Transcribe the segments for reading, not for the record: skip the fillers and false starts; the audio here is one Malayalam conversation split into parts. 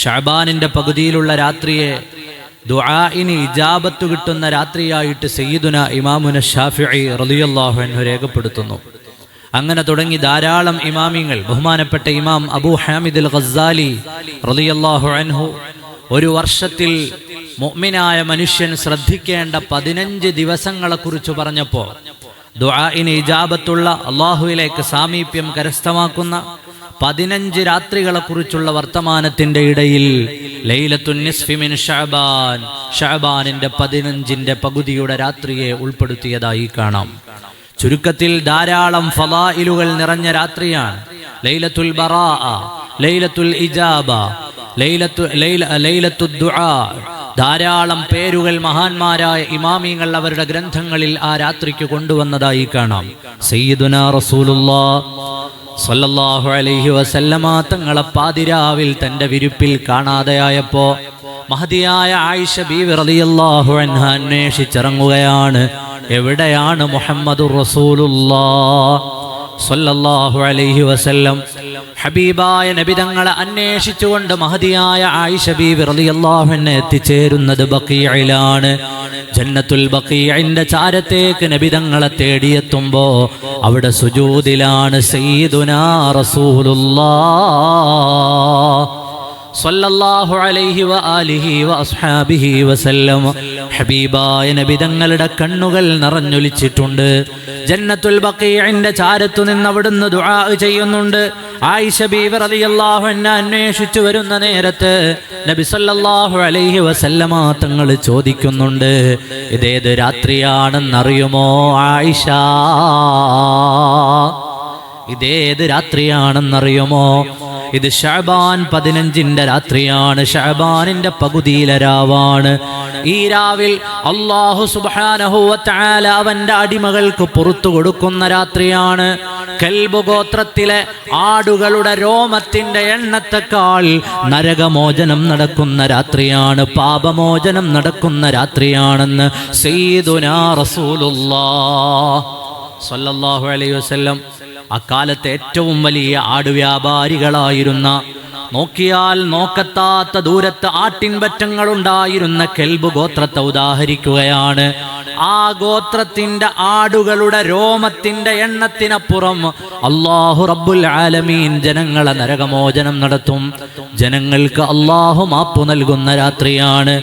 ഷഅബാനിന്റെ പകുതിയിലുള്ള രാത്രിയെ ദുആഇന് ഇജാബത്ത് കിട്ടുന്ന രാത്രിയായിട്ട് സയ്യിദുന ഇമാമുന ശാഫിഈ റളിയല്ലാഹു അൻഹു രേഖപ്പെടുത്തുന്നു. അങ്ങനെ തുടങ്ങി ധാരാളം ഇമാമിങ്ങൾ, ബഹുമാനപ്പെട്ട ഇമാം അബൂ ഹാമിദ് അൽ ഗസ്സാലി റളിയല്ലാഹു അൻഹു ഒരു വർഷത്തിൽ മുഅ്മിനായ മനുഷ്യൻ ശ്രദ്ധിക്കേണ്ട 15 ദിവസങ്ങളെക്കുറിച്ച് പറഞ്ഞപ്പോൾ ദുആഇന് ഇജാബത്തുള്ള അല്ലാഹുവിലേക്ക് സാമീപ്യം കരസ്ഥമാക്കുന്ന 15 രാത്രികളെക്കുറിച്ചുള്ള വർത്തമാനത്തിന്റെ ഇടയിൽ ലൈലത്തുൻ നിസ്ഫി മിൻ ശഅബാൻ, ശഅബാനിന്റെ 15ന്റെ പകുതിയുടെ രാത്രിയെ ഉൾപ്പെടുത്തിയതായി കാണാം. ചുരുക്കത്തിൽ ധാരാളം ഫളായിലുകൾ നിറഞ്ഞ രാത്രിയാണ് ലൈലത്തുൽ ബറാഅ, ലൈലത്തുൽ ഇജാബ, ലൈലത്തുൽ ദുആ. ധാരാളം പേരുകൾ മഹാന്മാരായ ഇമാമിങ്ങൾ അവരുടെ ഗ്രന്ഥങ്ങളിൽ ആ രാത്രിക്ക് കൊണ്ടുവന്നതായി കാണാം. സയ്യിദുനാ റസൂലുള്ളാഹ് സ്വല്ലല്ലാഹു അലൈഹി വസല്ലമ തങ്ങളെ പാതിരാവിൽ തന്റെ വിരുപ്പിൽ കാണാതെയായപ്പോ മഹദിയായ ആയിഷ ബീവി റളിയല്ലാഹു അൻഹ അന്വേഷിച്ചിറങ്ങുകയാണ്, എവിടെയാണ് മുഹമ്മദുർ റസൂലുള്ളാഹ് സ്വല്ലല്ലാഹു അലൈഹി വസല്ലം. ഹബീബായ നബി തങ്ങളെ അന്വേഷിച്ചുകൊണ്ട് മഹദിയായ ആയിഷ ബീവി റളിയല്ലാഹു അൻഹ എത്തിച്ചേരുന്നത് ബഖീഇലാണ്. ജന്നത്തുൽ ബഖീഇന്റെ ചാരത്തേക്ക് നബി തങ്ങളെ തേടിയെത്തുമ്പോ അവിടെ സുജൂദിലാണ് സയ്യിദുനാ റസൂലുള്ളാഹ് സ്വല്ലല്ലാഹു അലൈഹി വആലിഹി വഅസ്ഹാബിഹി വസല്ലം. ഹബീബായ നബി തങ്ങളുടെ കണ്ണുകൾ നിറഞ്ഞൊലിച്ചിട്ടുണ്ട്. ജന്നത്തുൽ ബഖീഇന്റെ ചാരത്തു നിന്ന് അവിടുന്ന് ദുആ ചെയ്യുന്നുണ്ട്. ആയിഷ ബീവി റളിയല്ലാഹു അൻഹ അന്വേഷിച്ചു വരുന്ന നേരത്ത് നബി സല്ലല്ലാഹു അലൈഹി വസല്ലമ തങ്ങൾ ചോദിക്കുന്നുണ്ട്, ഇതേത് രാത്രിയാണെന്നറിയുമോ ആയിഷ? ഇതേത് രാത്രിയാണെന്നറിയുമോ? ഇത് ശഅബാൻ 15ന്റെ രാത്രിയാണ്, ശഅബാനിന്റെ പകുതിയിലെ രാവാണ്. ഈ രാവിൽ അല്ലാഹു സുബ്ഹാനഹു വ തആല അവന്റെ അടിമകൾക്ക് പുറത്തു കൊടുക്കുന്ന രാത്രിയാണ്. കൽബ് ഗോത്രത്തിലെ ആടുകളുടെ രോമത്തിന്റെ എണ്ണത്തെക്കാൾ നരകമോചനം നടക്കുന്ന രാത്രിയാണ്, പാപമോചനം നടക്കുന്ന രാത്രിയാണെന്ന് സയ്യിദുനാ റസൂലുള്ളാഹ് സ്വല്ലല്ലാഹു അലൈഹി വസല്ലം. അക്കാലത്തെ ഏറ്റവും വലിയ ആടുവ്യാപാരികളായിരുന്ന, നോക്കിയാൽ നോക്കത്താത്ത ദൂരത്ത് ആട്ടിൻപറ്റങ്ങളുണ്ടായിരുന്ന കെൽബ് ഗോത്രത്തെ ഉദാഹരിക്കുകയാണ്. ആ ഗോത്രത്തിന്റെ ആടുകളുടെ രോമത്തിന്റെ എണ്ണത്തിനപ്പുറം അല്ലാഹു റബ്ബുൽ ആലമീൻ ജനങ്ങളെ നരകമോചനം നടത്തും. ജനങ്ങൾക്ക് അല്ലാഹു മാപ്പ് നൽകുന്ന രാത്രിയാണ്.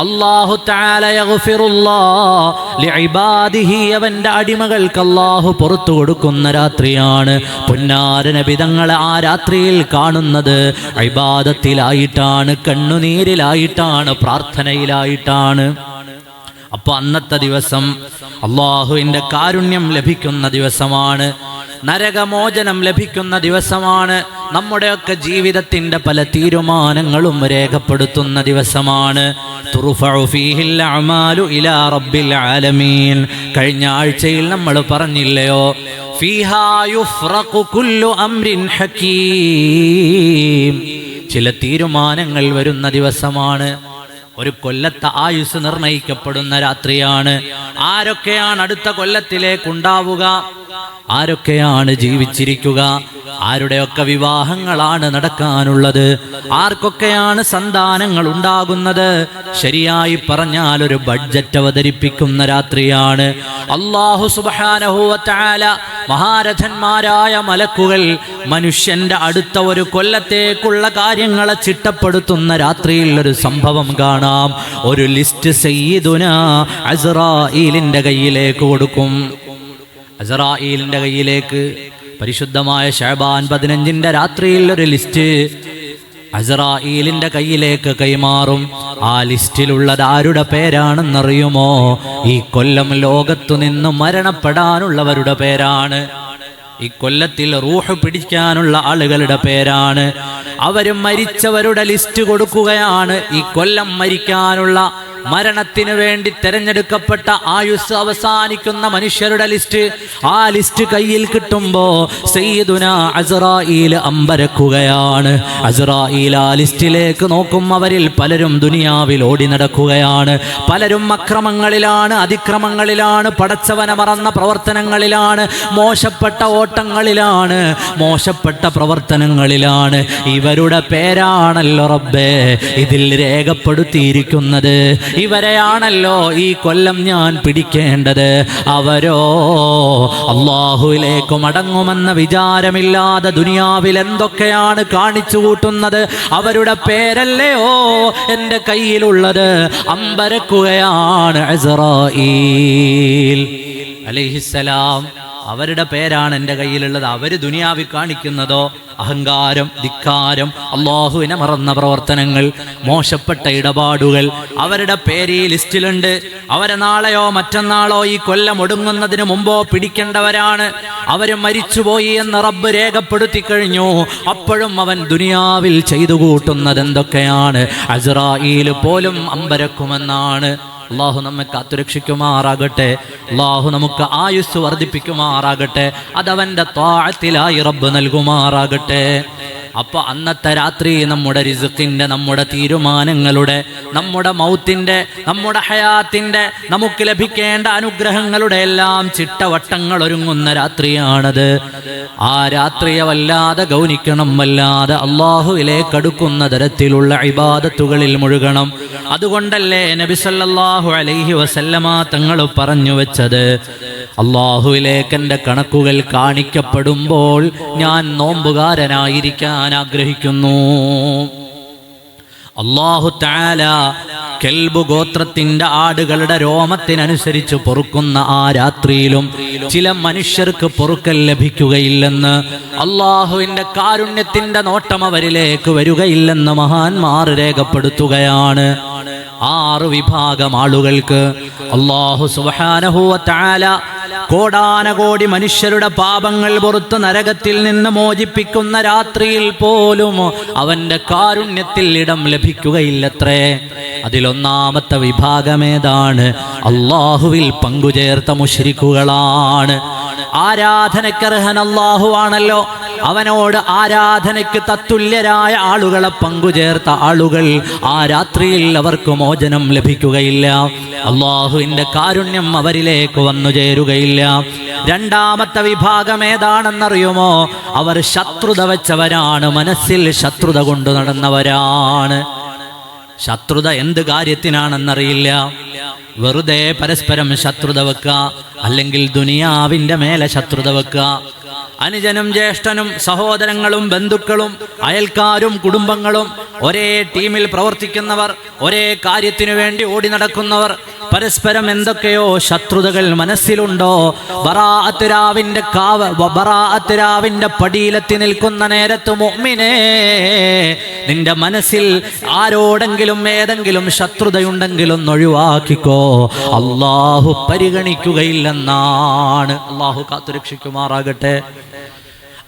അല്ലാഹു തആല യഗ്ഫിറുല്ലാഹ് ലിഇബാദിഹി, അവന്റെ അടിമകൾക്ക് അല്ലാഹു പുറത്തു കൊടുക്കുന്ന രാത്രിയാണ്. പുന്നാര നബി തങ്ങളെ ആ രാത്രിയിൽ കാണുന്നത് ഇബാദത്തിലായിട്ടാണ്, കണ്ണുനീരിലായിട്ടാണ്, പ്രാർത്ഥനയിലായിട്ടാണ്. അപ്പൊ അന്നത്തെ ദിവസം അല്ലാഹുവിന്റെ കാരുണ്യം ലഭിക്കുന്ന ദിവസമാണ്, നരകമോചനം ലഭിക്കുന്ന ദിവസമാണ്, നമ്മുടെയൊക്കെ ജീവിതത്തിന്റെ പല തീരുമാനങ്ങളും രേഖപ്പെടുത്തുന്ന ദിവസമാണ്. തുർഫഉ ഫീഹിൽ അഅമാലു ഇലാ റബ്ബിൽ ആലമീൻ. കഴിഞ്ഞ ആഴ്ചയിൽ നമ്മൾ പറഞ്ഞില്ലയോ, ഫീഹാ യുഫ്റഖു കുല്ലു അംരിൻ ഹകീം. ചില തീരുമാനങ്ങൾ വരുന്ന ദിവസമാണ്. ഒരു കൊല്ലത്തെ ആയുസ് നിർണയിക്കപ്പെടുന്ന രാത്രിയാണ്. ആരൊക്കെയാണ് അടുത്ത കൊല്ലത്തിലേക്കുണ്ടാവുക, ആരൊക്കെയാണ് ജീവിച്ചിരിക്കുക, ആരുടെയൊക്കെ വിവാഹങ്ങളാണ് നടക്കാനുള്ളത്, ആർക്കൊക്കെയാണ് സന്താനങ്ങൾ ഉണ്ടാകുന്നത്, ശരിയായി പറഞ്ഞാൽ ഒരു ബഡ്ജറ്റ് അവതരിപ്പിക്കുന്ന രാത്രിയാണ്. അല്ലാഹു സുബ്ഹാനഹു വ തആല മഹാരഥന്മാരായ മലക്കുകൾ മനുഷ്യന്റെ അടുത്ത ഒരു കൊല്ലത്തേക്കുള്ള കാര്യങ്ങളെ ചിട്ടപ്പെടുത്തുന്ന രാത്രിയിൽ ഒരു സംഭവം കാണാം. ഒരു ലിസ്റ്റ് സയ്യിദുനാ അസ്റായീലിന്റെ കയ്യിലേക്ക് കൊടുക്കും. അസ്റായീലിന്റെ കയ്യിലേക്ക് പരിശുദ്ധമായ ശഅബാൻ 15ന്റെ രാത്രിയിൽ ഒരു ലിസ്റ്റ് അസ്റായീലിന്റെ കയ്യിലേക്ക് കൈമാറും. ആ ലിസ്റ്റിലുള്ളത് ആരുടെ പേരാണെന്നറിയുമോ? ഈ കൊല്ലം ലോകത്തു നിന്ന് മരണപ്പെടാനുള്ളവരുടെ പേരാണ്. ഈ കൊല്ലത്തിൽ റൂഹ് പിടിക്കാനുള്ള ആളുകളുടെ പേരാണ്. അവരും മരിച്ചവരുടെ ലിസ്റ്റ് കൊടുക്കുകയാണ്. ഈ കൊല്ലം മരിക്കാനുള്ള മരണത്തിന് വേണ്ടി തെരഞ്ഞെടുക്കപ്പെട്ട ആയുസ് അവസാനിക്കുന്ന മനുഷ്യരുടെ ലിസ്റ്റ്, ആ ലിസ്റ്റ് കയ്യിൽ കിട്ടുമ്പോ സയ്യിദുനാ അസ്റായീൽ അമ്പരക്കുകയാണ്. അസ്റായീൽ ആ ലിസ്റ്റിലേക്ക് നോക്കും. അവരിൽ പലരും ദുനിയാവിൽ ഓടി നടക്കുകയാണ്, പലരും അക്രമങ്ങളിലാണ്, അതിക്രമങ്ങളിലാണ്, പടച്ചവനെ മറന്ന പ്രവർത്തനങ്ങളിലാണ്, മോശപ്പെട്ട ഓട്ടങ്ങളിലാണ്, മോശപ്പെട്ട പ്രവർത്തനങ്ങളിലാണ്. ഇവരുടെ പേരാണല്ലോ റബ്ബേ ഇതിൽ രേഖപ്പെടുത്തിയിരിക്കുന്നത്. ഇവരെയാണല്ലോ ഈ കൊല്ലം ഞാൻ പിടിക്കേണ്ടത്. അവരോ അല്ലാഹുവിലേക്ക് മടങ്ങുമെന്ന വിചാരമില്ലാതെ ദുനിയാവിൽ എന്തൊക്കെയാണ് കാണിച്ചു കൂട്ടുന്നത്. അവരുടെ പേരല്ലയോ എൻ്റെ കയ്യിലുള്ളത്. അമ്പരക്കുകയാണ് അസ്റായീൽ അലൈഹിസ്സലാം. അവരുടെ പേരാണ് എൻ്റെ കയ്യിലുള്ളത്. അവർ ദുനിയാവിൽ കാണിക്കുന്നതോ അഹങ്കാരം, ധിക്കാരം, അല്ലാഹുവിനെ മറന്ന പ്രവർത്തനങ്ങൾ, മോശപ്പെട്ട ഇടപാടുകൾ. അവരുടെ പേര് ഈ ലിസ്റ്റിലുണ്ട്. അവരെ നാളെയോ മറ്റന്നാളോ ഈ കൊല്ലം ഒടുങ്ങുന്നതിന് മുമ്പോ പിടിക്കേണ്ടവരാണ്. അവര് മരിച്ചുപോയി എന്ന് റബ്ബ് രേഖപ്പെടുത്തി കഴിഞ്ഞു. അപ്പോഴും അവൻ ദുനിയാവിൽ ചെയ്തു കൂട്ടുന്നത് എന്തൊക്കെയാണ്. അസ്റായീൽ പോലും അമ്പരക്കുമെന്നാണ്. അല്ലാഹു നമ്മെ കാത്തുരക്ഷിക്കുമാറാകട്ടെ. അല്ലാഹു നമുക്ക് ആയുസ് വർദ്ധിപ്പിക്കുമാറാകട്ടെ. അതവൻ്റെ ത്വാഅത്തിലായി റബ്ബ് നൽകുമാറാകട്ടെ. അപ്പൊ അന്നത്തെ രാത്രി നമ്മുടെ റിസ്ഖിന്റെ, നമ്മുടെ തീരുമാനങ്ങളുടെ, നമ്മുടെ മൗത്തിന്റെ, നമ്മുടെ ഹയാത്തിന്റെ, നമുക്ക് ലഭിക്കേണ്ട അനുഗ്രഹങ്ങളുടെ എല്ലാം ചിട്ടവട്ടങ്ങൾ ഒരുങ്ങുന്ന രാത്രിയാണത്. ആ രാത്രിയെ വല്ലാതെ ഗൗനിക്കണം, വല്ലാതെ അല്ലാഹുവിലേക്ക് അടുക്കുന്ന തരത്തിലുള്ള ഇബാദത്തുകളിൽ മുഴുകണം. അതുകൊണ്ടല്ലേ നബി സല്ലല്ലാഹു അലൈഹി വസല്ലമ തങ്ങൾ പറഞ്ഞു വെച്ചത്, അല്ലാഹുവിലേക്ക് എൻ്റെ കണക്കുകൾ കാണിക്കപ്പെടുമ്പോൾ ഞാൻ നോമ്പുകാരനായിരിക്കാൻ ആഗ്രഹിക്കുന്നു. അല്ലാഹു തആല കൽബ് ഗോത്രത്തിന്റെ ആടുകളുടെ രോമത്തിനനുസരിച്ച് പൊറുക്കുന്ന ആ രാത്രിയിലും ചില മനുഷ്യർക്ക് പൊറുക്കൽ ലഭിക്കുകയില്ലെന്ന്, അല്ലാഹുവിന്റെ കാരുണ്യത്തിന്റെ നോട്ടം അവരിലേക്ക് വരികയില്ലെന്ന് മഹാന്മാർ രേഖപ്പെടുത്തുകയാണ്. 6 വിഭാഗം ആളുകൾക്ക് അല്ലാഹു സുബ്ഹാനഹു വ തആല കോടാനകോടി മനുഷ്യരുടെ പാപങ്ങൾ പുറത്ത് നരകത്തിൽ നിന്ന് മോചിപ്പിക്കുന്ന രാത്രിയിൽ പോലും അവന്റെ കാരുണ്യത്തിൽ ഇടം ലഭിക്കുകയില്ലത്രേ. അതിലൊന്നാമത്തെ വിഭാഗമേതാണ്? അല്ലാഹുവിൽ പങ്കുചേർത്ത മുശ്രിക്കുകളാണ്. ആരാധനക്കർഹൻ അല്ലാഹു ആണല്ലോ. അവനോട് ആരാധനയ്ക്ക് തത്തുല്യരായ ആളുകളെ പങ്കുചേർത്ത ആളുകൾ ആ രാത്രിയിൽ അവർക്ക് മോചനം ലഭിക്കുകയില്ല. അല്ലാഹുവിന്റെ കാരുണ്യം അവരിലേക്ക് വന്നു ചേരുകയില്ല. രണ്ടാമത്തെ വിഭാഗം ഏതാണെന്നറിയുമോ? അവർ ശത്രുത വെച്ചവരാണ്, മനസ്സിൽ ശത്രുത കൊണ്ടു നടന്നവരാണ്. ശത്രുത എന്ത് കാര്യത്തിനാണെന്നറിയില്ല. വെറുതെ പരസ്പരം ശത്രുത വെക്കുക, അല്ലെങ്കിൽ ദുനിയാവിന്റെ മേലെ ശത്രുത വെക്കുക. അനുജനും ജ്യേഷ്ഠനും സഹോദരങ്ങളും ബന്ധുക്കളും അയൽക്കാരും കുടുംബങ്ങളും ഒരേ ടീമിൽ പ്രവർത്തിക്കുന്നവർ, ഒരേ കാര്യത്തിനു വേണ്ടി ഓടി നടക്കുന്നവർ, പരസ്പരം എന്തൊക്കെയോ ശത്രുതകൾ മനസ്സിലുണ്ടോ? ബറാഅത്ത് രാവിന്റെ പടിയിലെത്തി നിൽക്കുന്ന നേരത്ത് മുഅ്മിനേ, നിന്റെ മനസ്സിൽ ആരോടെങ്കിലും ഏതെങ്കിലും ശത്രുതയുണ്ടെങ്കിലും ഒഴിവാക്കിക്കോ. അല്ലാഹു പരിഗണിക്കുകയില്ലെന്നാണ്. അല്ലാഹു കാത്തുരക്ഷിക്കുമാറാകട്ടെ.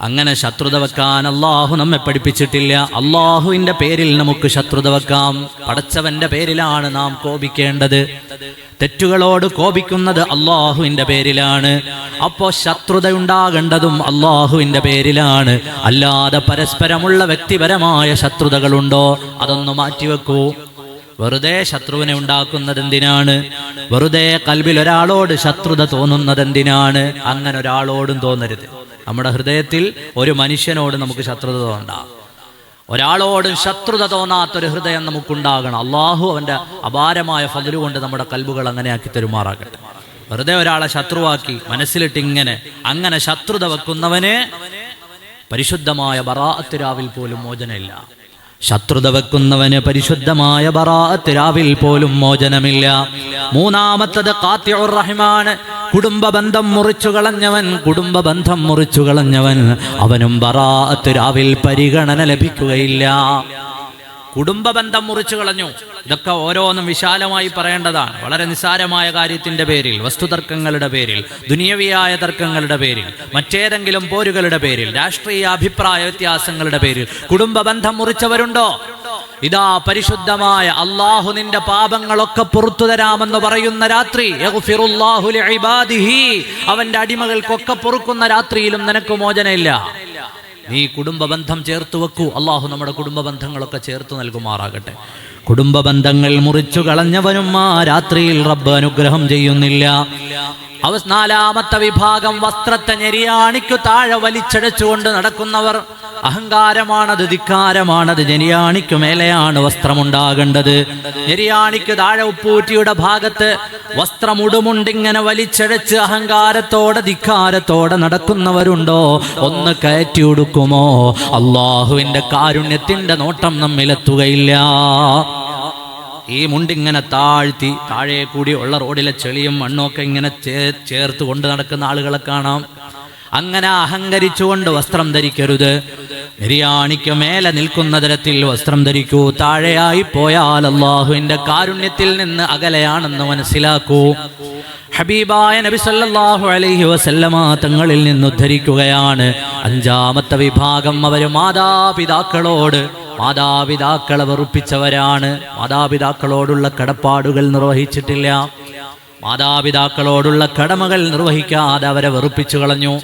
അങ്ങനെ ശത്രുത വെക്കാൻ അല്ലാഹു നമ്മെ പഠിപ്പിച്ചിട്ടില്ല. അല്ലാഹുവിന്റെ പേരിൽ നമുക്ക് ശത്രുത വെക്കാം. പടച്ചവന്റെ പേരിലാണ് നാം കോപിക്കേണ്ടത്. തെറ്റുകളോട് കോപിക്കുന്നത് അല്ലാഹുവിന്റെ പേരിലാണ്. അപ്പോ ശത്രുത ഉണ്ടാകേണ്ടതും അല്ലാഹുവിന്റെ പേരിലാണ്. അല്ലാതെ പരസ്പരമുള്ള വ്യക്തിപരമായ ശത്രുതകളുണ്ടോ? അതൊന്ന് മാറ്റിവെക്കൂ. വെറുതെ ശത്രുവിനെ ഉണ്ടാക്കുന്നത് എന്തിനാണ്? വെറുതെ കൽബിൽ ഒരാളോട് ശത്രുത തോന്നുന്നത് എന്തിനാണ്? അങ്ങനെ ഒരാളോടും തോന്നരുത്. നമ്മുടെ ഹൃദയത്തിൽ ഒരു മനുഷ്യനോട് നമുക്ക് ശത്രുത തോന്നണ്ട. ഒരാളോടും ശത്രുത തോന്നാത്തൊരു ഹൃദയം നമുക്കുണ്ടാകണം. അള്ളാഹു അവൻ്റെ അപാരമായ ഫദ്ല് കൊണ്ട് നമ്മുടെ കൽബുകൾ അങ്ങനെയാക്കി തരുമാറാകട്ടെ. വെറുതെ ഒരാളെ ശത്രുവാക്കി മനസ്സിലിട്ട് അങ്ങനെ ശത്രുത വെക്കുന്നവന് പരിശുദ്ധമായ ബറാഅത്ത് രാവിൽ പോലും മോചനമില്ല. ശത്രുത വെക്കുന്നവന് പരിശുദ്ധമായ ബറാഅത്ത് രാവിൽ പോലും മോചനമില്ല. മൂന്നാമത്തത് ഖാത്തിഉർ റഹിമാണ്. കുടുംബബന്ധം മുറിച്ചു കളഞ്ഞവൻ അവനും ബറാഅത്ത് രാവിൽ പരിഗണന ലഭിക്കുകയില്ല. കുടുംബ ബന്ധം മുറിച്ചു കളഞ്ഞു. ഇതൊക്കെ ഓരോന്നും വിശാലമായി പറയേണ്ടതാണ്. വളരെ നിസ്സാരമായ കാര്യത്തിന്റെ പേരിൽ, വസ്തുതർക്കങ്ങളുടെ പേരിൽ, ദുനിയവിയായ തർക്കങ്ങളുടെ പേരിൽ, മറ്റേതെങ്കിലും പോരുകളുടെ പേരിൽ, രാഷ്ട്രീയ അഭിപ്രായ വ്യത്യാസങ്ങളുടെ പേരിൽ കുടുംബ ബന്ധം മുറിച്ചവരുണ്ടോ? ഇതാ പരിശുദ്ധമായ അള്ളാഹു നിന്റെ പാപങ്ങളൊക്കെ പുറത്തു തരാമെന്ന് പറയുന്ന രാത്രി, യഗ്ഫിറുല്ലാഹു ലിഇബാദിഹി, അവന്റെ അടിമകൾക്കൊക്കെ പൊറുക്കുന്ന രാത്രിയിലും നിനക്ക് മോചനമില്ല. നീ കുടുംബ ബന്ധം ചേർത്ത് വെക്കൂ. അള്ളാഹു നമ്മുടെ കുടുംബ ബന്ധങ്ങളൊക്കെ ചേർത്ത് നൽകുമാറാകട്ടെ. കുടുംബ ബന്ധങ്ങൾ മുറിച്ചു കളഞ്ഞവനും ആ രാത്രിയിൽ റബ്ബ് അനുഗ്രഹം ചെയ്യുന്നില്ല. നാലാമത്തെ വിഭാഗം, വസ്ത്രത്തെ ഞെരിയാണിക്കു താഴെ വലിച്ചടച്ചുകൊണ്ട് നടക്കുന്നവർ. അഹങ്കാരമാണത്, ധിക്കാരമാണത്. ഞെരിയാണിക്കു മേലെയാണ് വസ്ത്രമുണ്ടാകേണ്ടത്. ഞെരിയാണിക്ക് താഴെ ഉപ്പൂറ്റിയുടെ ഭാഗത്ത് വസ്ത്രം ഉടുമുണ്ടിങ്ങനെ വലിച്ചഴച്ച് അഹങ്കാരത്തോടെ ധിക്കാരത്തോടെ നടക്കുന്നവരുണ്ടോ? ഒന്ന് കയറ്റി ഉടുക്കുമോ? അള്ളാഹുവിന്റെ കാരുണ്യത്തിന്റെ നോട്ടം നമ്മിലെത്തുകയില്ല. ഈ മുണ്ടിങ്ങനെ താഴ്ത്തി താഴെ കൂടി ഉള്ള റോഡിലെ ചെളിയും മണ്ണൊക്കെ ഇങ്ങനെ ചേർത്ത് കൊണ്ട് നടക്കുന്ന ആളുകളെ കാണാം. അങ്ങനെ അഹങ്കരിച്ചുകൊണ്ട് വസ്ത്രം ധരിക്കരുത്. നിര്യാണിക്ക് മേലെ നിൽക്കുന്ന തരത്തിൽ വസ്ത്രം ധരിക്കൂ. താഴെയായി പോയാൽ അല്ലാഹുവിന്റെ കാരുണ്യത്തിൽ നിന്ന് അകലെയാണെന്ന് മനസ്സിലാക്കൂ. ഹബീബായ നബി സല്ലല്ലാഹു അലൈഹി വസല്ലമ തങ്ങളിൽ നിന്ന് ഉദ്ധരിക്കുകയാണ്. അഞ്ചാമത്തെ വിഭാഗം, അവര് മാതാപിതാക്കളെ വെറുപ്പിച്ചവരാണ്. മാതാപിതാക്കളോടുള്ള കടപ്പാടുകൾ നിർവഹിച്ചിട്ടില്ല. മാതാപിതാക്കളോടുള്ള കടമകൾ നിർവഹിക്കാതെ അവരെ വെറുപ്പിച്ചു കളഞ്ഞു.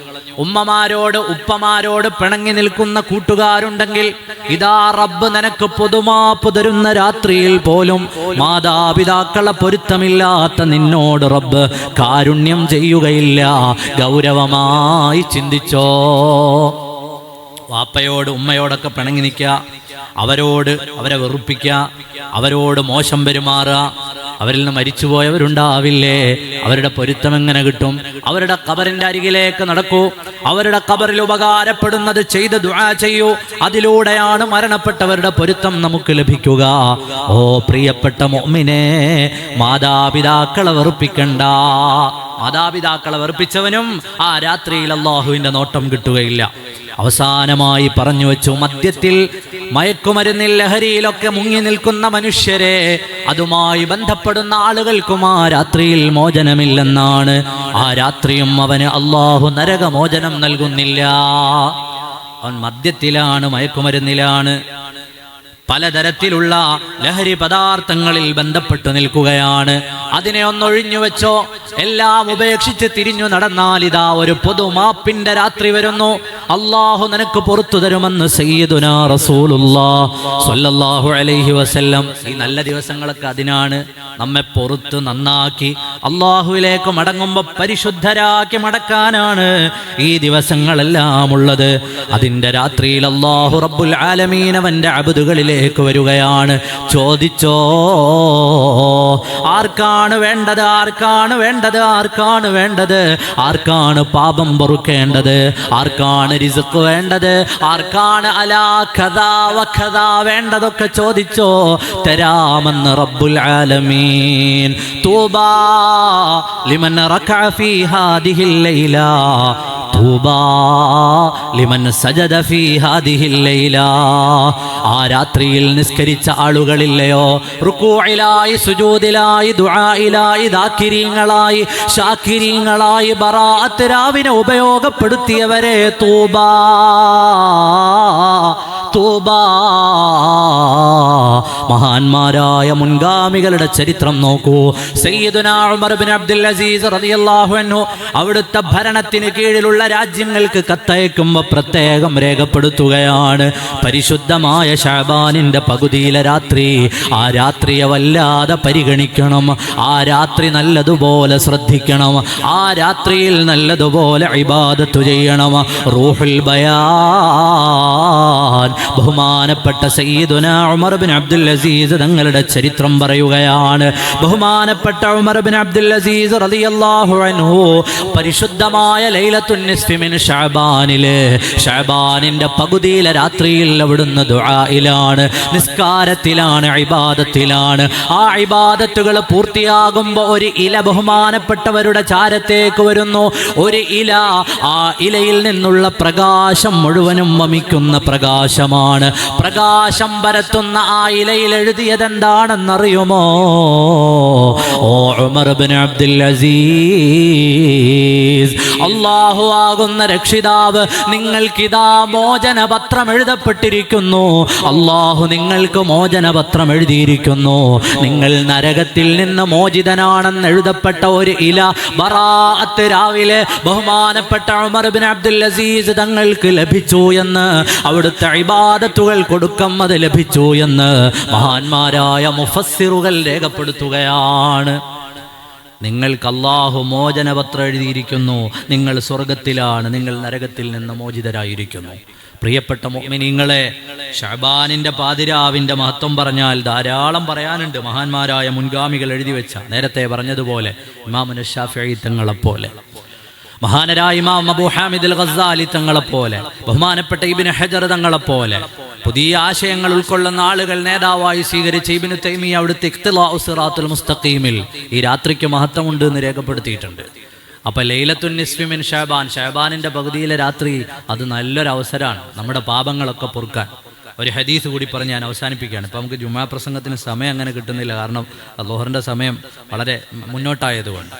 ഉപ്പമാരോട് പിണങ്ങി നിൽക്കുന്ന കൂട്ടുകാരുണ്ടെങ്കിൽ ഇതാ റബ്ബ് നിനക്ക് പൊതുമാപ്പ് തരുന്ന രാത്രിയിൽ പോലും മാതാപിതാക്കളെ പൊരുത്തമില്ലാത്ത നിന്നോട് റബ്ബ് കാരുണ്യം ചെയ്യുകയില്ല. ഗൗരവമായി ചിന്തിച്ചോ. വാപ്പയോട് ഉമ്മയോടൊക്കെ പിണങ്ങി നിൽക്കുക, അവരെ വെറുപ്പിക്കുക, അവരോട് മോശം പെരുമാറുക. അവരിൽ നിന്ന് മരിച്ചുപോയവരുണ്ടാവില്ലേ? അവരുടെ പൊരുത്തം എങ്ങനെ കിട്ടും? അവരുടെ ഖബറിന്റെ അരികിലേക്ക് നടക്കൂ. അവരുടെ ഖബറിൽ ഉപകാരപ്പെടുന്നത് ചെയ്ത് ദുആ ചെയ്യൂ. അതിലൂടെയാണ് മരണപ്പെട്ടവരുടെ പൊരുത്തം നമുക്ക് ലഭിക്കുക. ഓ പ്രിയപ്പെട്ട മുഅ്മിനേ, മാതാപിതാക്കളെ വെറുപ്പിക്കണ്ട. മാതാപിതാക്കളെ വെറുപ്പിച്ചവനും ആ രാത്രിയിൽ അല്ലാഹുവിന്റെ നോട്ടം കിട്ടുകയില്ല. അവസാനമായി പറഞ്ഞു വെച്ചു, മദ്യത്തിൽ, മയക്കുമരുന്നിൽ, ലഹരിയിലൊക്കെ മുങ്ങി നിൽക്കുന്ന മനുഷ്യരെ, അതുമായി ബന്ധപ്പെടുന്ന ആളുകൾക്കും ആ രാത്രിയിൽ മോചനമില്ലെന്നാണ്. ആ രാത്രിയും അവന് അല്ലാഹു നരകമോചനം നൽകുന്നില്ല. അവൻ മദ്യത്തിലാണ്, മയക്കുമരുന്നിലാണ്, പലതരത്തിലുള്ള ലഹരി പദാർത്ഥങ്ങളിൽ ബന്ധപ്പെട്ടു നിൽക്കുകയാണ്. അതിനെ ഒന്നൊഴിഞ്ഞു വെച്ചോ, എല്ലാം ഉപേക്ഷിച്ച് തിരിഞ്ഞു നടന്നാൽ ഇതാ ഒരു പൊതുമാപ്പിന്റെ രാത്രി വരുന്നു. അള്ളാഹു നിനക്ക് പുറത്തു തരുമെന്ന് സയ്യിദുനാ റസൂലുള്ളാഹി സ്വല്ലല്ലാഹു അലൈഹി വസല്ലം. ഈ നല്ല ദിവസങ്ങളൊക്കെ അതിനാണ്. നമ്മെ പുറത്ത് നന്നാക്കി അള്ളാഹുവിലേക്ക് മടങ്ങുമ്പോൾ പരിശുദ്ധരാക്കി മടക്കാനാണ് ഈ ദിവസങ്ങളെല്ലാം ഉള്ളത്. അതിന്റെ രാത്രിയിൽ അള്ളാഹു റബ്ബുൽ ആലമീൻ അവന്റെ അബ്ദുകളിലേക്ക് വരികയാണ്. ചോദിച്ചോ, ആർക്കാണ് വേണ്ടത്? ആർക്കാണ് വേണ്ടത്? ആർക്കാണ് വേണ്ടത്? ആർക്കാണ് പാപം പൊറുക്കേണ്ടത്? ആർക്കാണ് റിസ്ക് വേണ്ടത്? ആർക്കാണ് അലാ ഖദാ വഖദാ വേണ്ടതൊക്കെ ചോദിച്ചോ, തരാമെന്ന് റബ്ബുൽ ആലമീൻ. തൂബാ ലിമൻ റകഅ ഫീ ഹാദിഹിൽ ലൈല, തൂബാ ലിമൻ സജദ ഫീ ഹാദിഹിൽ ലൈല. ആ രാത്രിയിൽ നിസ്കരിച്ച ആളുകളില്ലയോ, റുകൂഇലായി, സുജൂദിലായി, ദുആയിലായി, ദാക്കിരീങ്ങളായി, ഷാക്കിരീങ്ങളായി, ബറാഅത്ത് രാവിനെ ഉപയോഗപ്പെടുത്തിയവരെ തൂബാ, തൂബാ. മഹാന്മാരായ മുൻഗാമികളുടെ ചരിത്രം നോക്കൂ. സയ്യിദുനാ ഉമർ ഇബ്നു അബ്ദുൽ അസീസ് റളിയല്ലാഹു അൻഹു അവിടുത്തെ ഭരണത്തിന് കീഴിലുള്ള രാജ്യങ്ങൾക്ക് കത്തയക്കുമ്പോൾ പ്രത്യേകം രേഖപ്പെടുത്തുകയാണ്, പരിശുദ്ധമായ ശഅബാനിന്റെ പകുതിയിലെ രാത്രി, ആ രാത്രിയെ വല്ലാതെ പരിഗണിക്കണം. ആ രാത്രി നല്ലതുപോലെ ശ്രദ്ധിക്കണം. ആ രാത്രിയിൽ നല്ലതുപോലെ ഇബാദത്ത് ചെയ്യണം. റൂഹുൽ ബയാൻ ബഹുമാനപ്പെട്ട സയ്യിദുനാ ഉമർ ഇബ്നു അബ്ദുൽ അസീസ് തങ്ങളുടെ ചരിത്രം പറയുകയാണ്. ബഹുമാനപ്പെട്ട ഉമർ ഇബ്നു അബ്ദുൽ അസീസ് റളിയല്ലാഹു അൻഹു പരിശുദ്ധമായ ലൈലത്തുൻ നിസ്ഫി മിൻ ശഅബാനിലെ ശഅബാനിന്റെ പകുതിയിലെ രാത്രിയിൽ അവിടുന്ന് ദുആയിലാണ്, നിസ്കാരത്തിലാണ്, ഇബാദത്തിലാണ്. ആ ഇബാദത്തുകൾ പൂർത്തിയാകുമ്പോൾ ഒരു ഇല ബഹുമാനപ്പെട്ടവരുടെ ചാരത്തേക്ക് വരുന്നു. ഒരു ഇല, ആ ഇലയിൽ നിന്നുള്ള പ്രകാശം മുഴുവനും വമിക്കുന്ന പ്രകാശമാണ്. പ്രകാശം പരത്തുന്ന ആ ഇലയിൽ എഴുതിയത് എന്താണെന്നറിയുമോ? ഓ ഉമർ ഇബ്നു അബ്ദുൽ അസീസ്, അല്ലാഹു ആകുന്ന രക്ഷിതാവ് നിങ്ങൾക്കിതാ മോചനപത്രം എഴുതപ്പെട്ടിരിക്കുന്നു. അല്ലാഹു നിങ്ങൾക്ക് മോചനപത്രം എഴുതിയിരിക്കുന്നു. നിങ്ങൾ നരകത്തിൽ നിന്ന് മോചിതനാണെന്ന് എഴുതപ്പെട്ട ഒരു ഇല ബറാഅത്ത് രാവിലെ ബഹുമാനപ്പെട്ട ഉമർ ഇബ്നു അബ്ദുൽ അസീസ് തങ്ങൾക്ക് ലഭിച്ചു എന്ന്, അവിടുത്തെ ഇബാദത്തുകൾ കൊടുക്കം അത് ലഭിച്ചു എന്ന് മഹാന്മാരായ മുഫസ്സിറുകൾ രേഖപ്പെടുത്തുകയാണ്. നിങ്ങൾക്ക് അല്ലാഹു മോചനപത്രം എഴുതിയിരിക്കുന്നു. നിങ്ങൾ സ്വർഗത്തിലാണ്, നിങ്ങൾ നരകത്തിൽ നിന്ന് മോചിതരായിരിക്കുന്നു. പ്രിയപ്പെട്ട മുഅ്മിനീങ്ങളെ, ശഅബാനിന്റെ പാതിരാവിന്റെ മഹത്വം പറഞ്ഞാൽ ധാരാളം പറയാനുണ്ട്. മഹാന്മാരായ മുൻഗാമികൾ എഴുതി വെച്ച, നേരത്തെ പറഞ്ഞതുപോലെ ഇമാമുന ശാഫിഈ തങ്ങളെപ്പോലെ, മഹാനരായ ഇമാം അബൂ ഹാമിദ് അൽ ഗസ്സാലി തങ്ങളെപ്പോലെ, ബഹുമാനപ്പെട്ട ഇബ്നു ഹജർ തങ്ങളെപ്പോലെ പുതിയ ആശയങ്ങൾ ഉൾക്കൊള്ളുന്ന ആളുകൾ നേതാവായി സ്വീകരിച്ച ഇബ്നു തൈമിയ്യ അവിടുത്തെ ഇഖ്തിലാഉ സിറാത്തുൽ മുസ്തഖീമിൽ ഈ രാത്രിക്ക് മഹത്വമുണ്ട് എന്ന് രേഖപ്പെടുത്തിയിട്ടുണ്ട്. അപ്പോൾ ലൈലത്തുൻ നിസ്ഫി മിൻ ശഅബാൻ, ശഅബാനിന്റെ പകുതിയിലെ രാത്രി, അത് നല്ലൊരു അവസരമാണ് നമ്മുടെ പാപങ്ങളൊക്കെ പൊറുക്കാൻ. ഒരു ഹദീസ് കൂടി പറഞ്ഞ് ഞാൻ അവസാനിപ്പിക്കുകയാണ്. ഇപ്പോൾ നമുക്ക് ജുമാ പ്രസംഗത്തിന് സമയം അങ്ങനെ കിട്ടുന്നില്ല, കാരണം ളുഹറിന്റെ സമയം വളരെ മുന്നോട്ടായതുകൊണ്ട്.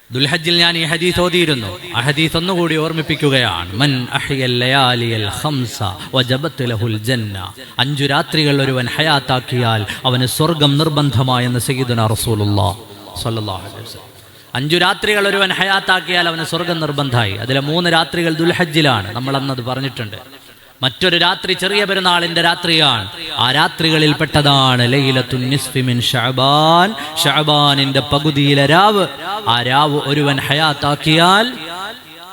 ദുൽഹജ്ജിൽ ഞാൻ ഈ ഹദീസ് ഓതിയിരുന്നു. ആ ഹദീസ് ഒന്നുകൂടി ഓർമ്മിപ്പിക്കുകയാണ്. മൻ അഹ്യൽ ലയാലിയൽ ഖംസ വജബത് ലഹുൽ ജന്ന, 5 രാത്രികൾ ഒരുവൻ ഹയാത്താക്കിയാൽ അവന് സ്വർഗം നിർബന്ധമായെന്ന് സയ്യിദുനാ റസൂലുള്ളാഹി സ്വല്ലല്ലാഹു അലൈഹി വസല്ലം. 5 രാത്രികൾ ഒരുവൻ ഹയാത്താക്കിയാൽ അവന് സ്വർഗം നിർബന്ധമായി. അതിലെ 3 രാത്രികൾ ദുൽഹജ്ജിലാണ്, നമ്മൾ അന്നത് പറഞ്ഞിട്ടുണ്ട്. മറ്റൊരു രാത്രി ചെറിയ പെരുന്നാളിന്റെ രാത്രിയാണ്. ആ രാത്രികളിൽ പെട്ടതാണ് ലൈലത്തുൻ നിസ്ഫി മിൻ ശഅബാൻ, ശഅബാനിന്റെ പകുതിയിലെ രാവ്. ആ രാവ് ഒരുവൻ ഹയാത്താക്കിയാൽ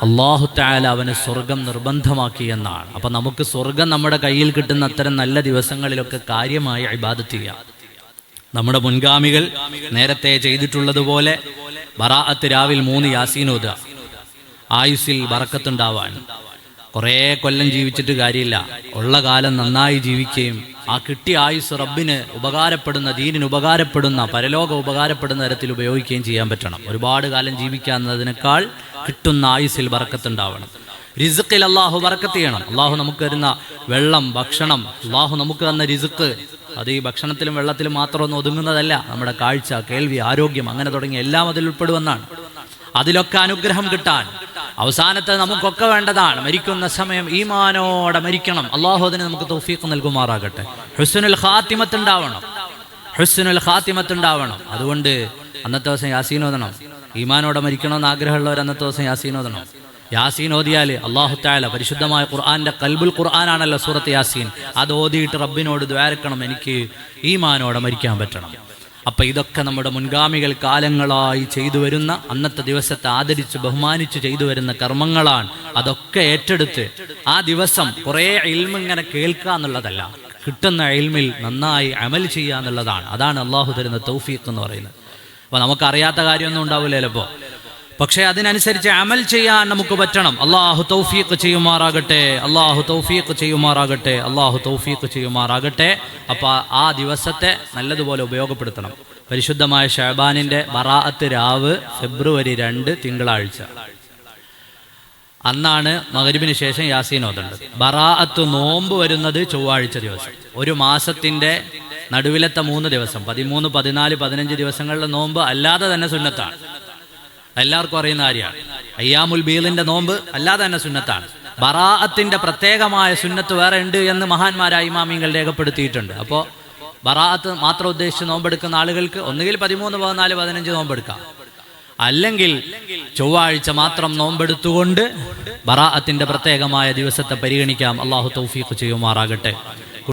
അല്ലാഹു തആല അവന് സ്വർഗം നിർബന്ധമാക്കി എന്നാണ്. അപ്പൊ നമുക്ക് സ്വർഗം നമ്മുടെ കയ്യിൽ കിട്ടുന്ന അത്തരം നല്ല ദിവസങ്ങളിലൊക്കെ കാര്യമായി ഇബാദത്ത് ചെയ്യാം. നമ്മുടെ മുൻഗാമികൾ നേരത്തെ ചെയ്തിട്ടുള്ളതുപോലെ ബറാഅത്ത് രാവിൽ 3 യാസീൻ ഓതുക, ആയുസ്സിൽ ബറക്കത്തുണ്ടാവാൻ. കുറേ കൊല്ലം ജീവിച്ചിട്ട് കാര്യമില്ല, ഉള്ള കാലം നന്നായി ജീവിക്കുകയും ആ കിട്ടിയ ആയുസ് റബ്ബിന് ഉപകാരപ്പെടുന്ന, ദീനിന് ഉപകാരപ്പെടുന്ന, പരലോകം ഉപകാരപ്പെടുന്ന തരത്തിൽ ഉപയോഗിക്കുകയും ചെയ്യാൻ പറ്റണം. ഒരുപാട് കാലം ജീവിക്കാവുന്നതിനേക്കാൾ കിട്ടുന്ന ആയുസ്സിൽ ബറക്കത്തുണ്ടാവണം. റിസ്ഖിൽ അള്ളാഹു ബറക്കത്ത് ചെയ്യണം. അള്ളാഹു നമുക്ക് തരുന്ന വെള്ളം, ഭക്ഷണം, അള്ളാഹു നമുക്ക് തന്ന റിസ്ഖ്, അത് ഈ ഭക്ഷണത്തിലും വെള്ളത്തിലും മാത്രമൊന്നും ഒതുങ്ങുന്നതല്ല. നമ്മുടെ കാഴ്ച, കേൾവി, ആരോഗ്യം, അങ്ങനെ തുടങ്ങിയ എല്ലാം അതിൽ ഉൾപ്പെടുമെന്നാണ്. അതിലൊക്കെ അനുഗ്രഹം കിട്ടാൻ അവസാനത്തെ നമുക്കൊക്കെ വേണ്ടതാണ്. മരിക്കുന്ന സമയം ഈമാനോടെ മരിക്കണം. അള്ളാഹു അതിന് നമുക്ക് തൗഫീഖ് നൽകുമാറാകട്ടെ. ഹുസ്നുൽ ഖാത്തിമത്ത് ഉണ്ടാവണം, ഹുസ്നുൽ ഖാത്തിമത്ത് ഉണ്ടാവണം. അതുകൊണ്ട് അന്നത്തെ ദിവസം യാസീൻ ഓതണം. ഈമാനോടെ മരിക്കണമെന്ന് ആഗ്രഹമുള്ളവർ അന്നത്തെ ദിവസം യാസീൻ ഓതണം. യാസീൻ ഓതിയാൽ അല്ലാഹു തആല, പരിശുദ്ധമായ ഖുർആന്റെ ഖൽബുൽ ഖുർആനാണല്ലോ സൂറത്ത് യാസീൻ, അത് ഓതിയിട്ട് റബ്ബിനോട് ദുആരക്കണം, എനിക്ക് ഈമാനോടെ മരിക്കാൻ പറ്റണം. അപ്പം ഇതൊക്കെ നമ്മുടെ മുൻഗാമികൾ കാലങ്ങളായി ചെയ്തു വരുന്ന, അന്നത്തെ ദിവസത്തെ ആദരിച്ച് ബഹുമാനിച്ച് ചെയ്തു വരുന്ന കർമ്മങ്ങളാണ്. അതൊക്കെ ഏറ്റെടുത്ത് ആ ദിവസം കുറേ ഇൽമ് ഇങ്ങനെ കേൾക്കുക എന്നുള്ളതല്ല, കിട്ടുന്ന ഇൽമിൽ നന്നായി അമൽ ചെയ്യുക എന്നുള്ളതാണ്. അതാണ് അള്ളാഹു തരുന്ന തൗഫീഖ് എന്ന് പറയുന്നത്. അപ്പോൾ നമുക്കറിയാത്ത കാര്യമൊന്നും ഉണ്ടാവില്ല ചിലപ്പോൾ, പക്ഷേ അതിനനുസരിച്ച് അമൽ ചെയ്യാൻ നമുക്ക് പറ്റണം. അള്ളാഹു തൗഫീഖ് ചെയ്യുമാറാകട്ടെ, അള്ളാഹു തൗഫീഖ് ചെയ്യുമാറാകട്ടെ, അള്ളാഹു തൗഫീഖ് ചെയ്യുമാറാകട്ടെ. അപ്പോൾ ആ ദിവസത്തെ നല്ലതുപോലെ ഉപയോഗപ്പെടുത്തണം. പരിശുദ്ധമായ ശഅബാനിന്റെ ബറാഅത്ത് രാവ് ഫെബ്രുവരി 2 തിങ്കളാഴ്ച, അന്നാണ് മഗ്‌രിബിന് ശേഷം യാസീൻ ഓതേണ്ടത്. ബറാഅത്ത് നോമ്പ് വരുന്നത് ചൊവ്വാഴ്ച ദിവസം. ഒരു മാസത്തിന്റെ നടുവിലത്തെ 3 ദിവസം, 13, 14, 15 ദിവസങ്ങളിലെ നോമ്പ് അല്ലാതെ തന്നെ സുന്നത്താണ്. എല്ലാവർക്കും അറിയുന്ന കാര്യമാണ്. അയ്യാമുൽ ബീദിന്റെ നോമ്പ് അല്ലാതെ തന്നെ സുന്നത്താണ്. ബറാഅത്തിന്റെ പ്രത്യേകമായ സുന്നത്ത് വേറെ ഉണ്ട് എന്ന് മഹാന്മാരായ ഇമാമിങ്ങൾ രേഖപ്പെടുത്തിയിട്ടുണ്ട്. അപ്പോൾ ബറാഅത്ത് മാത്രം ഉദ്ദേശിച്ച് നോമ്പെടുക്കുന്ന ആളുകൾക്ക് ഒന്നുകിൽ 13, 14, 15 നോമ്പെടുക്കാം, അല്ലെങ്കിൽ ചൊവ്വാഴ്ച മാത്രം നോമ്പെടുത്തുകൊണ്ട് ബറാഅത്തിന്റെ പ്രത്യേകമായ ദിവസത്തെ പരിഗണിക്കാം. അല്ലാഹു തൗഫീഖ് ചെയ്യുമാറാകട്ടെ.